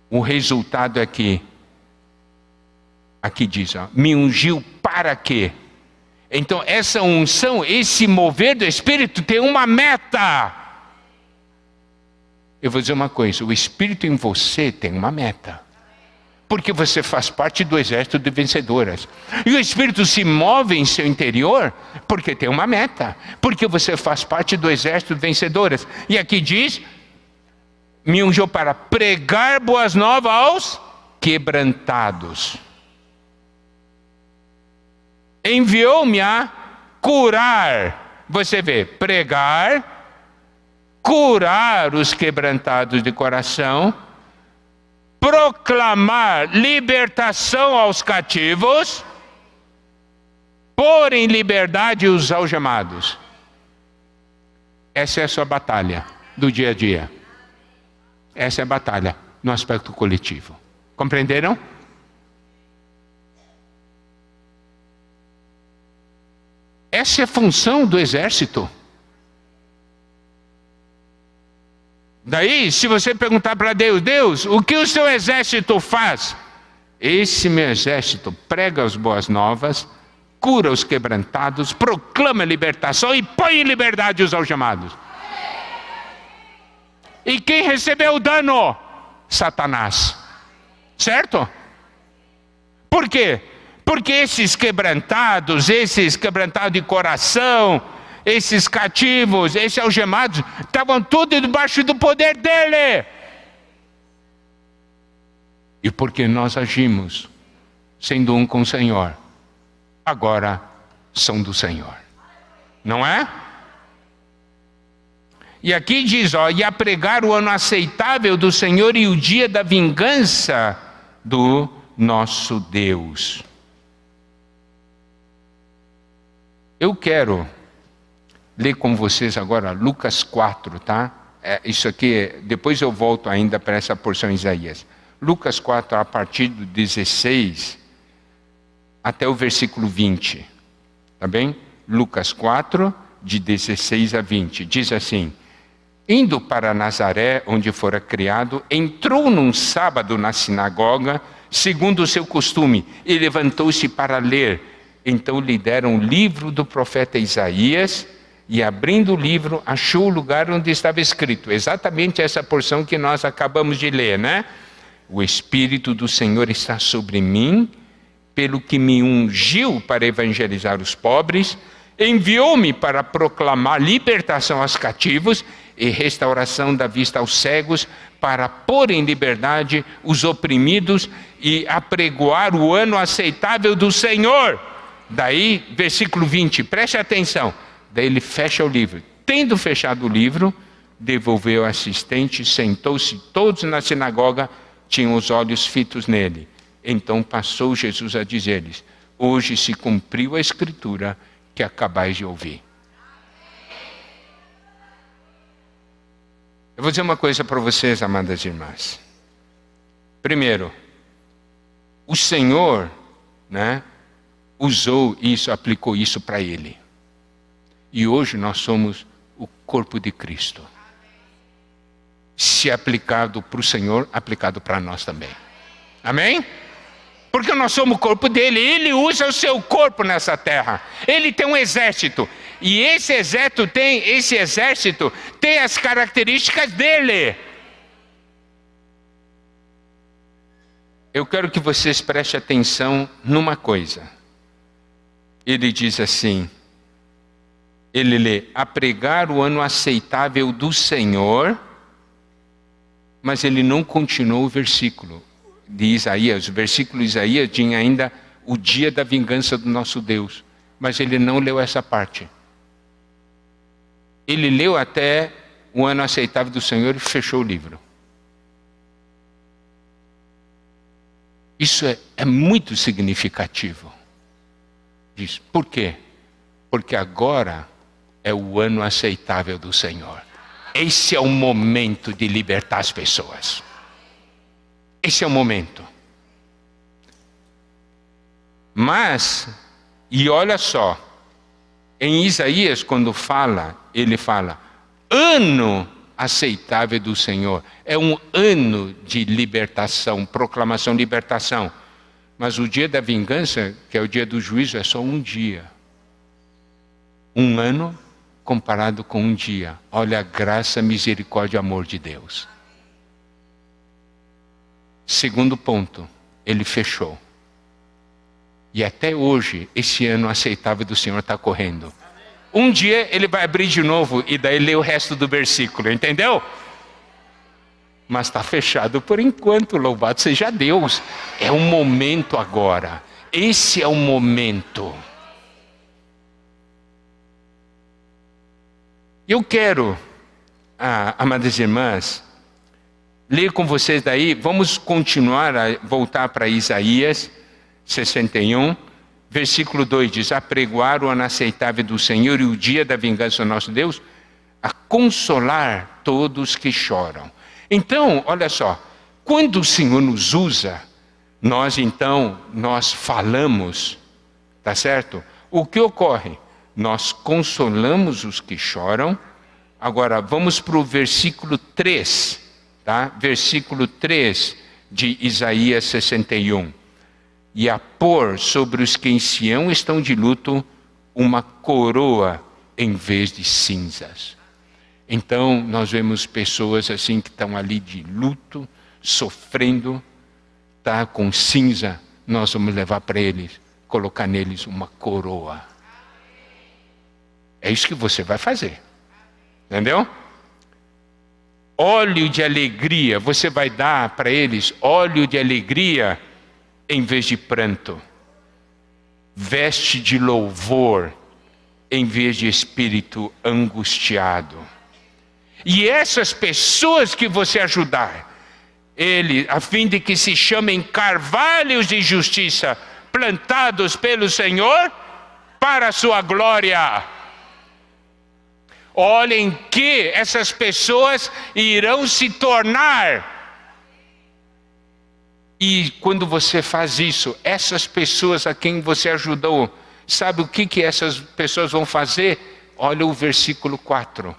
Speaker 1: o resultado é que aqui diz, ó, me ungiu para quê? Então essa unção, esse mover do Espírito tem uma meta. Eu vou dizer uma coisa, o Espírito em você tem uma meta. Porque você faz parte do exército de vencedoras. E o Espírito se move em seu interior porque tem uma meta. Porque você faz parte do exército de vencedoras. E aqui diz, me ungiu para pregar boas novas aos quebrantados. Enviou-me a curar. Você vê, pregar, curar os quebrantados de coração, proclamar libertação aos cativos, pôr em liberdade os algemados. Essa é a sua batalha do dia a dia. Essa é a batalha no aspecto coletivo. Compreenderam? Essa é a função do exército. Daí, se você perguntar para Deus, Deus, o que o seu exército faz? Esse meu exército prega as boas novas, cura os quebrantados, proclama a libertação e põe em liberdade os algemados. E quem recebeu o dano? Satanás. Certo? Por quê? Porque esses quebrantados de coração, esses cativos, esses algemados, estavam todos debaixo do poder dele. E porque nós agimos sendo um com o Senhor, agora são do Senhor. Não é? E aqui diz, e a pregar o ano aceitável do Senhor e o dia da vingança do nosso Deus. Eu quero ler com vocês agora Lucas 4, tá? Isso aqui, depois eu volto ainda para essa porção de Isaías. Lucas 4, a partir do 16 até o versículo 20. Tá bem? Lucas 4, de 16 a 20. Diz assim: indo para Nazaré, onde fora criado, entrou num sábado na sinagoga, segundo o seu costume, e levantou-se para ler. Então lhe deram o livro do profeta Isaías, e abrindo o livro, achou o lugar onde estava escrito, exatamente essa porção que nós acabamos de ler, né? O Espírito do Senhor está sobre mim, pelo que me ungiu para evangelizar os pobres, enviou-me para proclamar libertação aos cativos e restauração da vista aos cegos, para pôr em liberdade os oprimidos e apregoar o ano aceitável do Senhor. Daí, versículo 20, preste atenção. Daí ele fecha o livro. Tendo fechado o livro, devolveu ao assistente, sentou-se. Todos na sinagoga tinham os olhos fitos nele. Então passou Jesus a dizer-lhes: hoje se cumpriu a escritura que acabais de ouvir. Eu vou dizer uma coisa para vocês, amadas irmãs. Primeiro, o Senhor, usou isso, aplicou isso para ele. E hoje nós somos o corpo de Cristo. Se aplicado para o Senhor, aplicado para nós também. Amém? Porque nós somos o corpo dele. Ele usa o seu corpo nessa terra. Ele tem um exército. E esse exército tem as características dele. Eu quero que vocês prestem atenção numa coisa. Ele diz assim, ele lê: a pregar o ano aceitável do Senhor, mas ele não continuou o versículo de Isaías. O versículo de Isaías tinha ainda o dia da vingança do nosso Deus, mas ele não leu essa parte. Ele leu até o ano aceitável do Senhor e fechou o livro. Isso é muito significativo. Diz, por quê? Porque agora é o ano aceitável do Senhor. Esse é o momento de libertar as pessoas. Esse é o momento. Mas, e olha só, em Isaías, quando fala, ele fala, ano aceitável do Senhor. É um ano de libertação, proclamação, libertação. Mas o dia da vingança, que é o dia do juízo, é só um dia. Um ano comparado com um dia. Olha a graça, misericórdia e amor de Deus. Segundo ponto, ele fechou. E até hoje, esse ano aceitável do Senhor está correndo. Um dia ele vai abrir de novo e daí lê o resto do versículo, entendeu? Mas está fechado por enquanto, louvado seja Deus. É o momento agora. Esse é o momento. Eu quero, amadas irmãs, ler com vocês daí, vamos continuar a voltar para Isaías 61, versículo 2 diz, apregoar o ano aceitável do Senhor e o dia da vingança do nosso Deus, a consolar todos que choram. Então, olha só, quando o Senhor nos usa, nós falamos, tá certo? O que ocorre? Nós consolamos os que choram. Agora, vamos para o versículo 3, tá? Versículo 3 de Isaías 61. E a pôr sobre os que em Sião estão de luto uma coroa em vez de cinzas. Então, nós vemos pessoas assim que estão ali de luto, sofrendo, tá, com cinza. Nós vamos levar para eles, colocar neles uma coroa. É isso que você vai fazer. Entendeu? Óleo de alegria, você vai dar para eles óleo de alegria em vez de pranto, veste de louvor em vez de espírito angustiado. E essas pessoas que você ajudar, a fim de que se chamem carvalhos de justiça, plantados pelo Senhor para a sua glória. Olhem que essas pessoas irão se tornar. E quando você faz isso, essas pessoas a quem você ajudou, sabe o que essas pessoas vão fazer? Olha o versículo 4.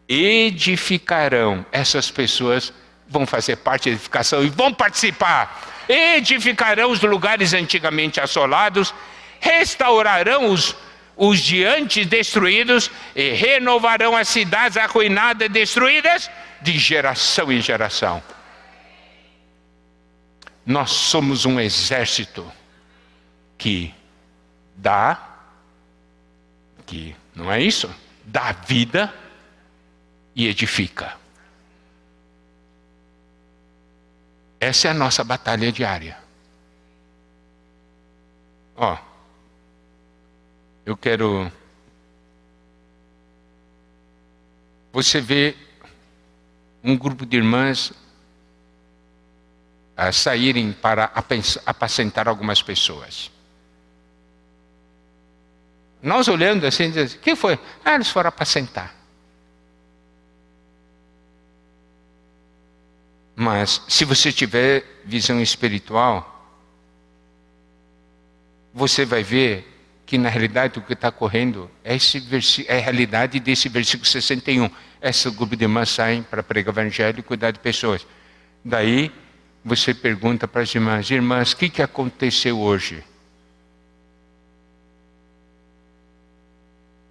Speaker 1: Edificarão. Essas pessoas vão fazer parte da edificação e vão participar. Edificarão os lugares antigamente assolados, restaurarão os de antes destruídos e renovarão as cidades arruinadas e destruídas de geração em geração. Nós somos um exército que não é isso? Dá vida e edifica. Essa é a nossa batalha diária. Eu quero... Você vê um grupo de irmãs a saírem para apacentar algumas pessoas. Nós olhando assim, dizemos, o que foi? Eles foram apacentar. Mas se você tiver visão espiritual, você vai ver que na realidade o que está correndo é a realidade desse versículo 61. Esse grupo de irmãs saem para pregar o evangelho e cuidar de pessoas. Daí você pergunta para as irmãs, o que aconteceu hoje?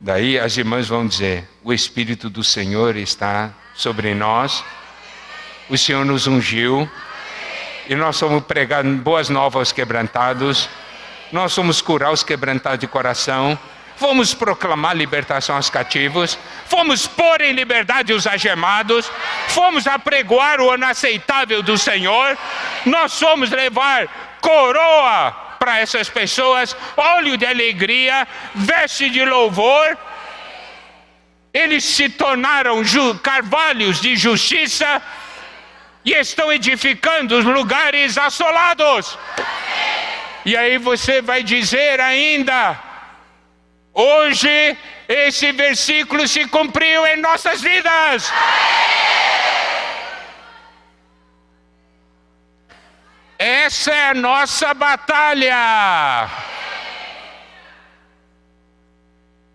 Speaker 1: Daí as irmãs vão dizer, o Espírito do Senhor está sobre nós, o Senhor nos ungiu, e nós somos pregar boas novas aos quebrantados, nós fomos curar os quebrantados de coração, fomos proclamar libertação aos cativos, fomos pôr em liberdade os algemados, fomos apregoar o ano aceitável do Senhor, nós fomos levar coroa para essas pessoas, óleo de alegria, veste de louvor. Eles se tornaram carvalhos de justiça e estão edificando os lugares assolados. E aí você vai dizer ainda, hoje esse versículo se cumpriu em nossas vidas. Essa é a nossa batalha.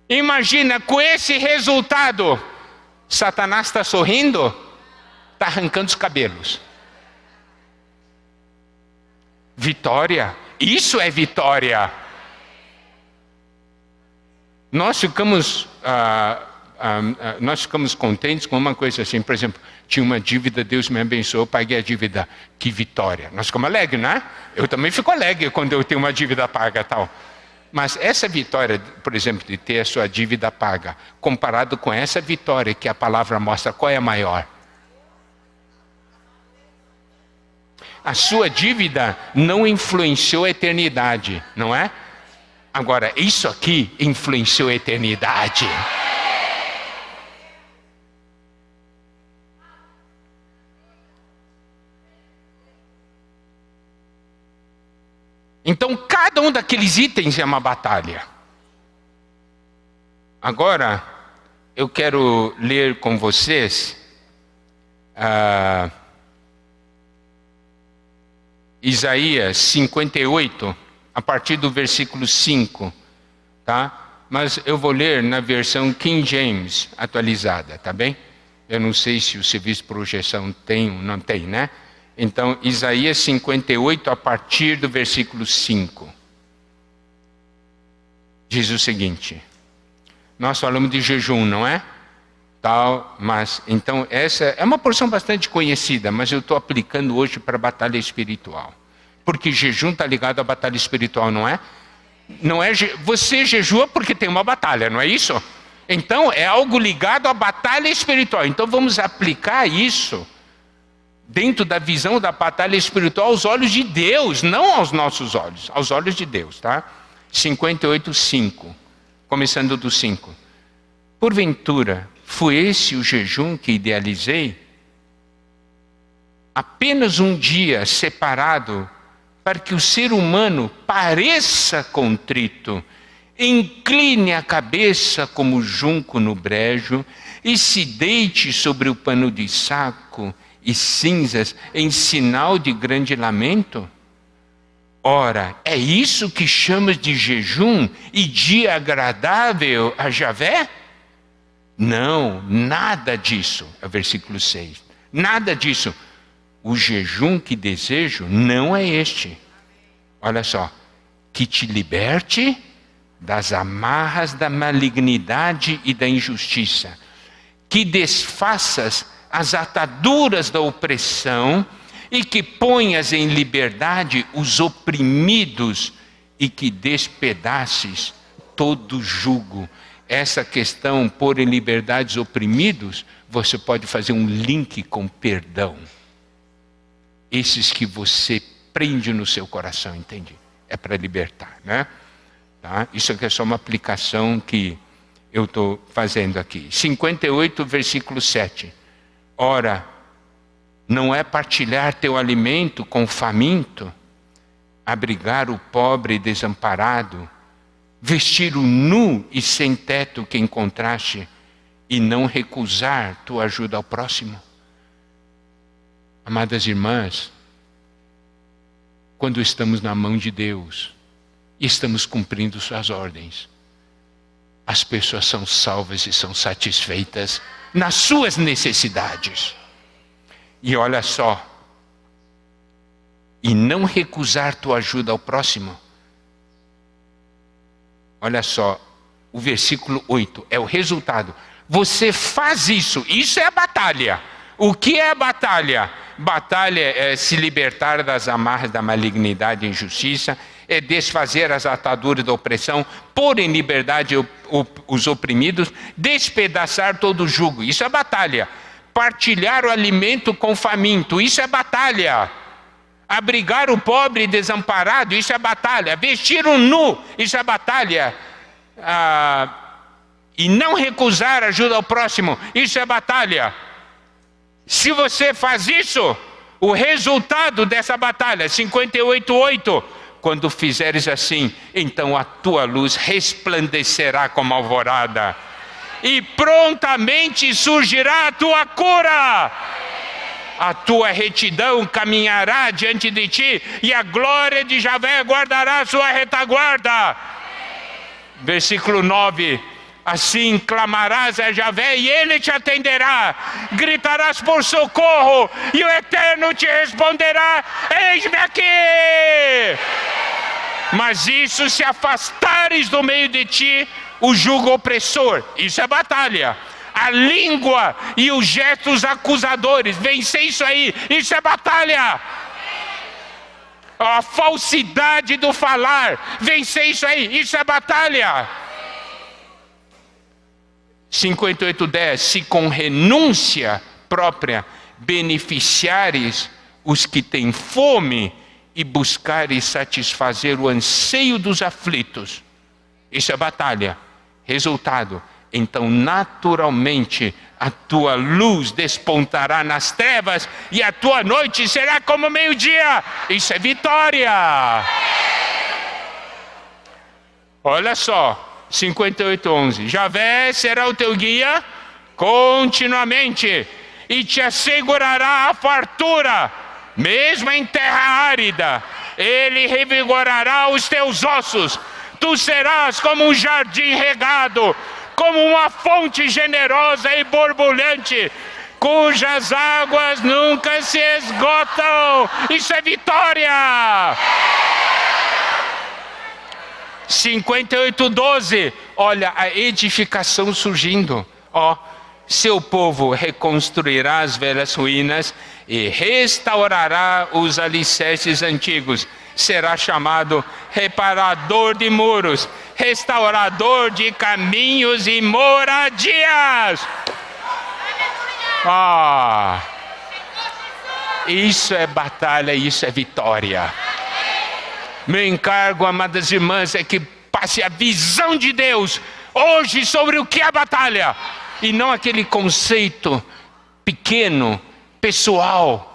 Speaker 1: Imagina, com esse resultado, Satanás está sorrindo, está arrancando os cabelos. Vitória, isso é vitória. Nós ficamos contentes com uma coisa assim, por exemplo, tinha uma dívida, Deus me abençoou, paguei a dívida, que vitória. Nós ficamos alegres, não é? Eu também fico alegre quando eu tenho uma dívida paga e tal. Mas essa vitória, por exemplo, de ter a sua dívida paga, comparado com essa vitória que a palavra mostra, qual é a maior? A sua dívida não influenciou a eternidade, não é? Agora, isso aqui influenciou a eternidade. Então, cada um daqueles itens é uma batalha. Agora, eu quero ler com vocês Isaías 58, a partir do versículo 5, tá? Mas eu vou ler na versão King James atualizada, tá bem? Eu não sei se o serviço de projeção tem ou não tem, né? Então, Isaías 58, a partir do versículo 5. Diz o seguinte, nós falamos de jejum, não é? Tal, mas, então, essa é uma porção bastante conhecida, mas eu estou aplicando hoje para a batalha espiritual. Porque jejum está ligado à batalha espiritual, não é? Não é? Você jejua porque tem uma batalha, não é isso? Então, é algo ligado à batalha espiritual. Então, vamos aplicar isso dentro da visão da batalha espiritual aos olhos de Deus, não aos nossos olhos, aos olhos de Deus, tá? 58:5, começando do 5. Porventura, foi esse o jejum que idealizei? Apenas um dia separado para que o ser humano pareça contrito, incline a cabeça como junco no brejo e se deite sobre o pano de saco e cinzas em sinal de grande lamento? Ora, é isso que chamas de jejum e dia agradável a Javé? Não, nada disso. É o versículo 6. Nada disso. O jejum que desejo não é este. Olha só. Que te liberte das amarras da malignidade e da injustiça. Que desfaças as ataduras da opressão e que ponhas em liberdade os oprimidos e que despedaces todo jugo. Essa questão, pôr em liberdade os oprimidos, você pode fazer um link com perdão. Esses que você prende no seu coração, entende? É para libertar, né? Tá? Isso aqui é só uma aplicação que eu estou fazendo aqui. 58, versículo 7. Ora, não é partilhar teu alimento com o faminto, abrigar o pobre e desamparado, vestir o nu e sem teto que encontraste e não recusar tua ajuda ao próximo? Amadas irmãs, quando estamos na mão de Deus e estamos cumprindo suas ordens, as pessoas são salvas e são satisfeitas nas suas necessidades. E olha só, e não recusar tua ajuda ao próximo. Olha só, o versículo 8 é o resultado. Você faz isso, isso é a batalha. O que é a batalha? Batalha é se libertar das amarras da malignidade e injustiça, é desfazer as ataduras da opressão, pôr em liberdade os oprimidos, despedaçar todo o jugo. Isso é batalha. Partilhar o alimento com o faminto, isso é batalha. Abrigar o pobre e desamparado, isso é batalha. Vestir o nu, isso é batalha. E não recusar ajuda ao próximo, isso é batalha. Se você faz isso, o resultado dessa batalha, 58:8, quando fizeres assim, então a tua luz resplandecerá como a alvorada, e prontamente surgirá a tua cura. A tua retidão caminhará diante de ti, e a glória de Javé guardará a sua retaguarda. Versículo 9. Assim clamarás a Javé e ele te atenderá, gritarás por socorro e o Eterno te responderá: eis-me aqui. Mas isso, se afastares do meio de ti o jugo opressor, isso é batalha. A língua e os gestos acusadores, vencer isso aí, isso é batalha. A falsidade do falar, vencer isso aí, isso é batalha. 58:10, se com renúncia própria beneficiares os que têm fome e buscares satisfazer o anseio dos aflitos, isso é batalha. Resultado, então naturalmente a tua luz despontará nas trevas e a tua noite será como meio-dia, isso é vitória. Olha só, 58:11. Javé será o teu guia continuamente e te assegurará a fartura, mesmo em terra árida. Ele revigorará os teus ossos. Tu serás como um jardim regado, como uma fonte generosa e borbulhante, cujas águas nunca se esgotam. Isso é vitória. 58:12, olha a edificação surgindo. Seu povo reconstruirá as velhas ruínas e restaurará os alicerces antigos. Será chamado reparador de muros, restaurador de caminhos e moradias. Isso é batalha, isso é vitória. Meu encargo, amadas irmãs, é que passe a visão de Deus hoje sobre o que é a batalha. E não aquele conceito pequeno, pessoal.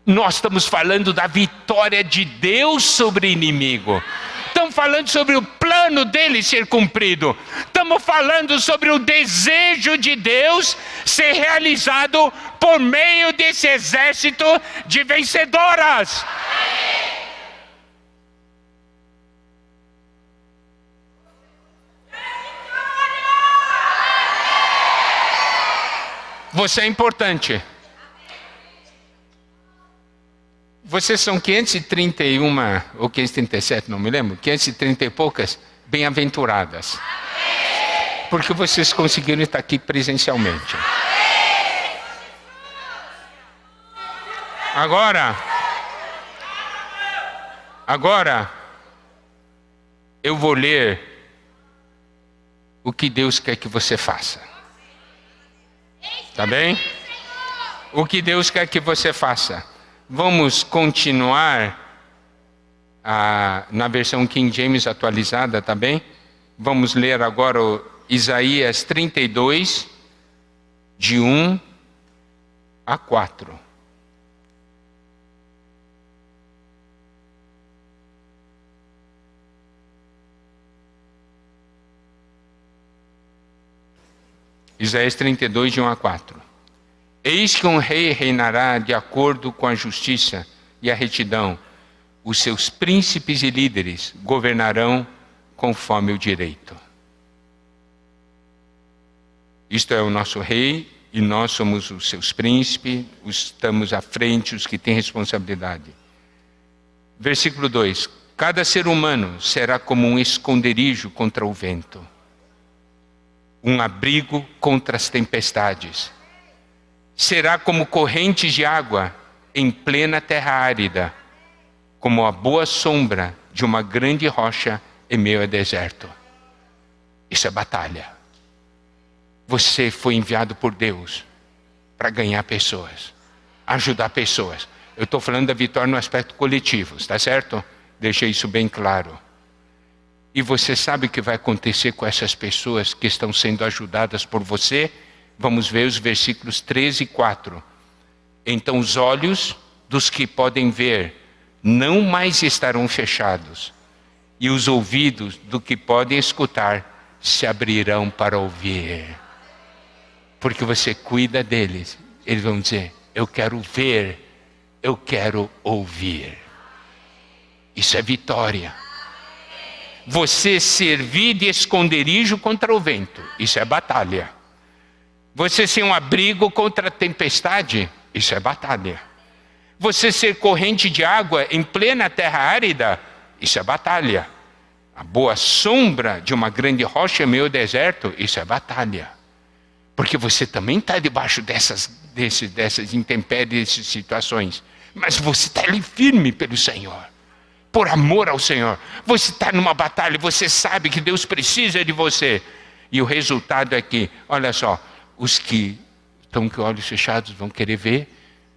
Speaker 1: Nós estamos falando da vitória de Deus sobre o inimigo. Estamos falando sobre o plano dele ser cumprido. Estamos falando sobre o desejo de Deus ser realizado por meio desse exército de vencedoras. Você é importante. Vocês são 531 ou 537, não me lembro, 530 e poucas bem-aventuradas. Porque vocês conseguiram estar aqui presencialmente. Agora, eu vou ler o que Deus quer que você faça. Tá bem? O que Deus quer que você faça. Vamos continuar na versão King James atualizada, tá bem? Vamos ler agora o Isaías 32, de 1 a 4. Isaías 32, de 1 a 4. Eis que um rei reinará de acordo com a justiça e a retidão. Os seus príncipes e líderes governarão conforme o direito. Isto é o nosso rei e nós somos os seus príncipes, estamos à frente, os que têm responsabilidade. Versículo 2. Cada ser humano será como um esconderijo contra o vento, um abrigo contra as tempestades. Será como correntes de água em plena terra árida, como a boa sombra de uma grande rocha em meio ao deserto. Isso é batalha. Você foi enviado por Deus para ganhar pessoas, ajudar pessoas. Eu estou falando da vitória no aspecto coletivo, está certo? Deixei isso bem claro. E você sabe o que vai acontecer com essas pessoas que estão sendo ajudadas por você? Vamos ver os versículos 13 e 4. Então os olhos dos que podem ver não mais estarão fechados, e os ouvidos do que podem escutar se abrirão para ouvir. Porque você cuida deles. Eles vão dizer, eu quero ver, eu quero ouvir. Isso é vitória. Você servir de esconderijo contra o vento, isso é batalha. Você ser um abrigo contra a tempestade, isso é batalha. Você ser corrente de água em plena terra árida, isso é batalha. A boa sombra de uma grande rocha em meio ao deserto, isso é batalha. Porque você também está debaixo dessas intempéries, dessas situações. Mas você está ali firme pelo Senhor. Por amor ao Senhor. Você está numa batalha, você sabe que Deus precisa de você. E o resultado é que, olha só, os que estão com olhos fechados vão querer ver,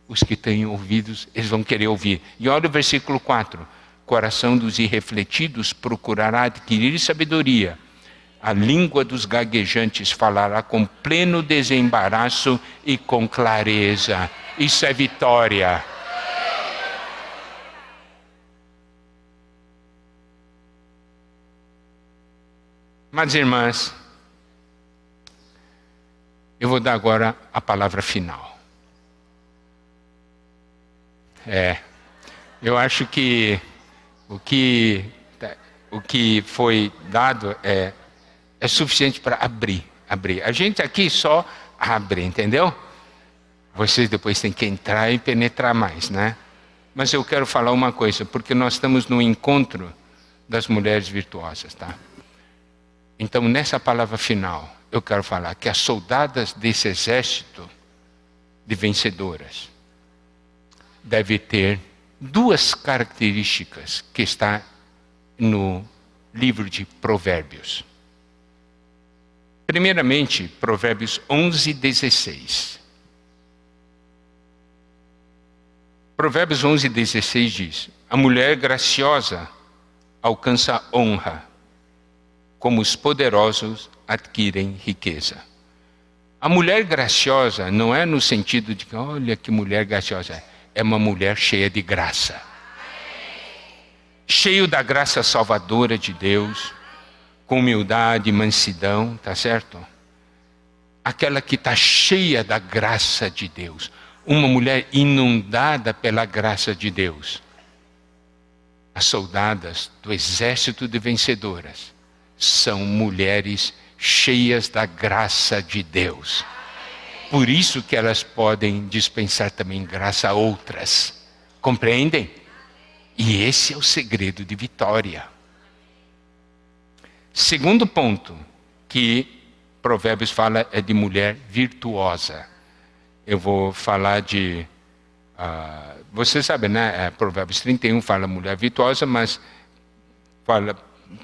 Speaker 1: os que têm ouvidos, eles vão querer ouvir. E olha o versículo 4. Coração dos irrefletidos procurará adquirir sabedoria. A língua dos gaguejantes falará com pleno desembaraço e com clareza. Isso é vitória. Mas, irmãs, eu vou dar agora a palavra final. Eu acho que o que foi dado é suficiente para abrir. A gente aqui só abre, entendeu? Vocês depois têm que entrar e penetrar mais, né? Mas eu quero falar uma coisa, porque nós estamos no encontro das mulheres virtuosas, tá? Então, nessa palavra final, eu quero falar que as soldadas desse exército de vencedoras devem ter duas características que está no livro de Provérbios. Primeiramente, Provérbios 11, 16. Provérbios 11:16 diz: a mulher graciosa alcança honra, como os poderosos adquirem riqueza. A mulher graciosa não é no sentido de que, olha que mulher graciosa, é uma mulher cheia de graça. Cheio da graça salvadora de Deus, com humildade e mansidão, tá certo? Aquela que está cheia da graça de Deus. Uma mulher inundada pela graça de Deus. As soldadas do exército de vencedoras são mulheres cheias da graça de Deus. Por isso que elas podem dispensar também graça a outras. Compreendem? E esse é o segredo de vitória. Segundo ponto que Provérbios fala é de mulher virtuosa. Eu vou falar de... você sabe, né? Provérbios 31 fala mulher virtuosa, mas fala...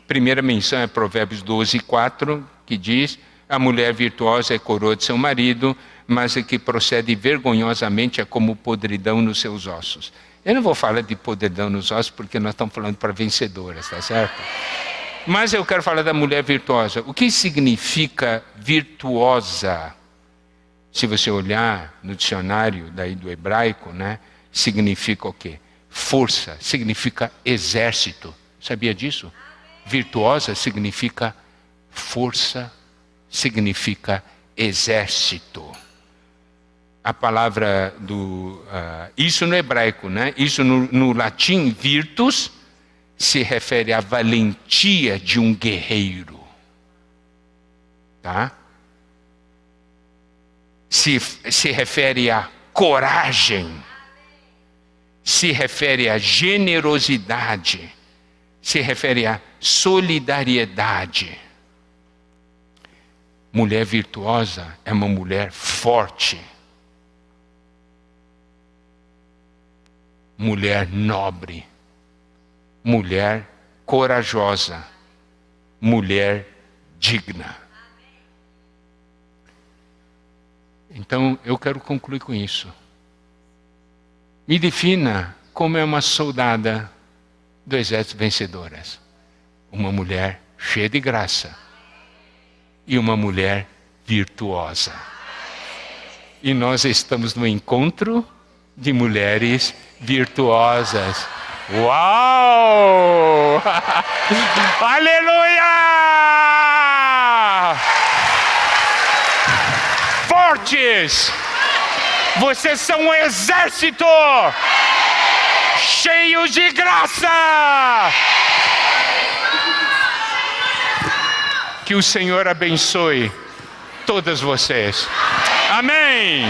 Speaker 1: Primeira menção é Provérbios 12:4, que diz: a mulher virtuosa é coroa de seu marido, mas a que procede vergonhosamente é como podridão nos seus ossos. Eu não vou falar de podridão nos ossos, porque nós estamos falando para vencedoras, tá certo? Mas eu quero falar da mulher virtuosa. O que significa virtuosa? Se você olhar no dicionário daí do hebraico, né, significa o quê? Força, significa exército. Sabia disso? Virtuosa significa força, significa exército. A palavra isso no hebraico, né? Isso no latim, virtus, se refere à valentia de um guerreiro. Tá? Se refere à coragem, se refere à generosidade, se refere à solidariedade. Mulher virtuosa é uma mulher forte, mulher nobre, mulher corajosa, mulher digna. Então, eu quero concluir com isso. Me defina como é uma soldada do exército vencedoras. Uma mulher cheia de graça e uma mulher virtuosa. E nós estamos no encontro de mulheres virtuosas. Uau! Aleluia! Fortes! Vocês são um exército cheio de graça! Que o Senhor abençoe todas vocês. Amém!